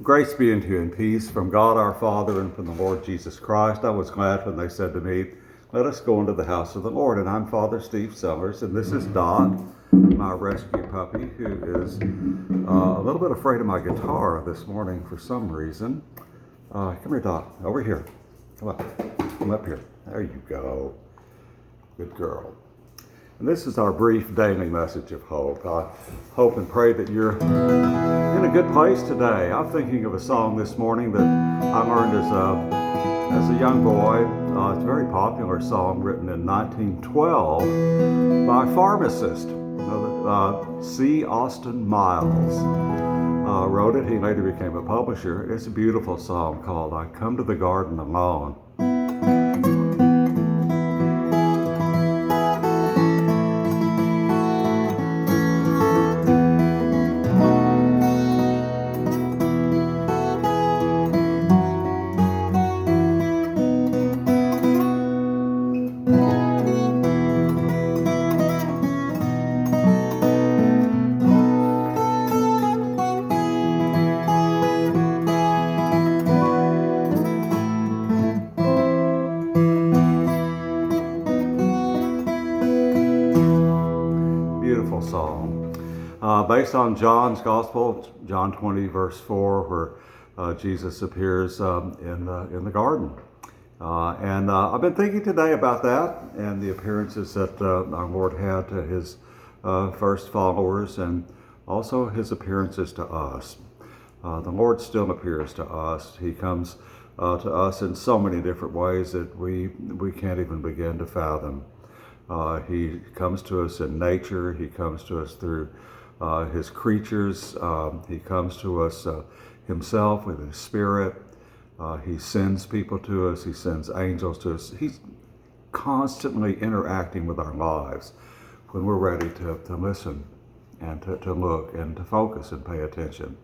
Grace be unto you and peace from God our Father and from the Lord Jesus Christ. I was glad when they said to me, let us go into the house of the Lord. And I'm Father Steve Summers, and this is Dot, my rescue puppy, who is a little bit afraid of my guitar this morning for some reason. Come here, Dot. Over here. Come up. Come up here. There you go. Good girl. And this is our brief daily message of hope. I hope and pray that you're in a good place today. I'm thinking of a song this morning that I learned as a young boy. It's a very popular song written in 1912 by a pharmacist, C. Austin Miles. Wrote it. He later became a publisher. It's a beautiful song called I Come to the Garden Alone. Beautiful song. Based on John's Gospel, John 20, verse 4, where Jesus appears in the garden. And I've been thinking today about that and the appearances that our Lord had to his first followers and also his appearances to us. The Lord still appears to us. He comes to us in so many different ways that we can't even begin to fathom. He comes to us in nature. He comes to us through his creatures. He comes to us himself with his spirit. He sends people to us. He sends angels to us. He's constantly interacting with our lives when we're ready to listen and to look and to focus and pay attention.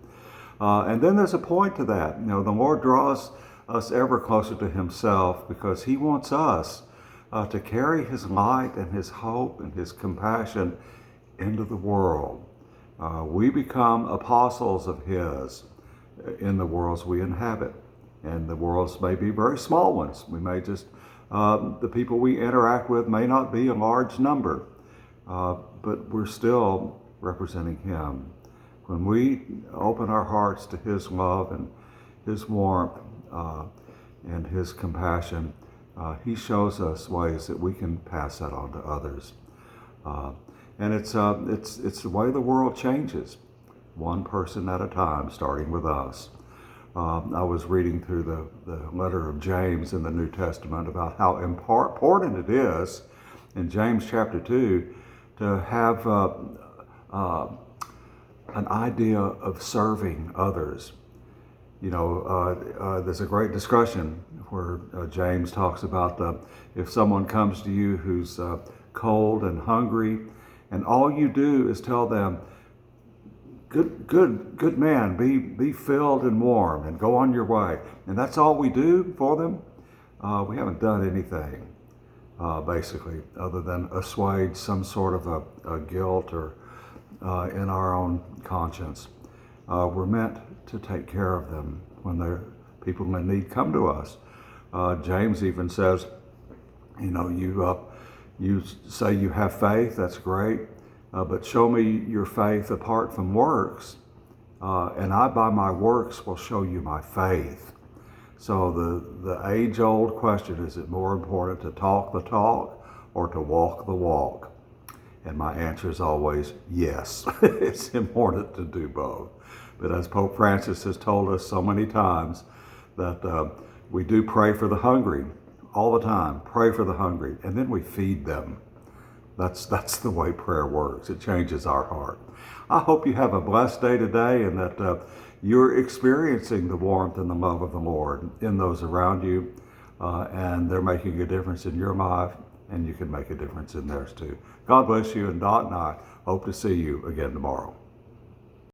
And then there's a point to that. You know, the Lord draws us ever closer to himself because he wants us to carry his light and his hope and his compassion into the world. We become apostles of his in the worlds we inhabit. And the worlds may be very small ones. We may just, the people we interact with may not be a large number, but we're still representing him. When we open our hearts to his love and his warmth and his compassion, he shows us ways that we can pass that on to others. And it's the way the world changes, one person at a time, starting with us. I was reading through the letter of James in the New Testament about how important it is in James chapter 2 to have an idea of serving others. You know, there's a great discussion where James talks about if someone comes to you who's cold and hungry, and all you do is tell them, good man, be filled and warm, and go on your way. And that's all we do for them. We haven't done anything, basically, other than assuage some sort of a guilt or in our own conscience. We're meant to take care of them when they're people in need come to us. James even says, you know, you say you have faith, that's great, but show me your faith apart from works, and I by my works will show you my faith. So the age-old question, is it more important to talk the talk or to walk the walk? And my answer is always yes. It's important to do both. But as Pope Francis has told us so many times, that we do pray for the hungry all the time. Pray for the hungry, and then we feed them. That's the way prayer works. It changes our heart. I hope you have a blessed day today, and that you're experiencing the warmth and the love of the Lord in those around you, and they're making a difference in your life, and you can make a difference in theirs too. God bless you, and Dot and I hope to see you again tomorrow.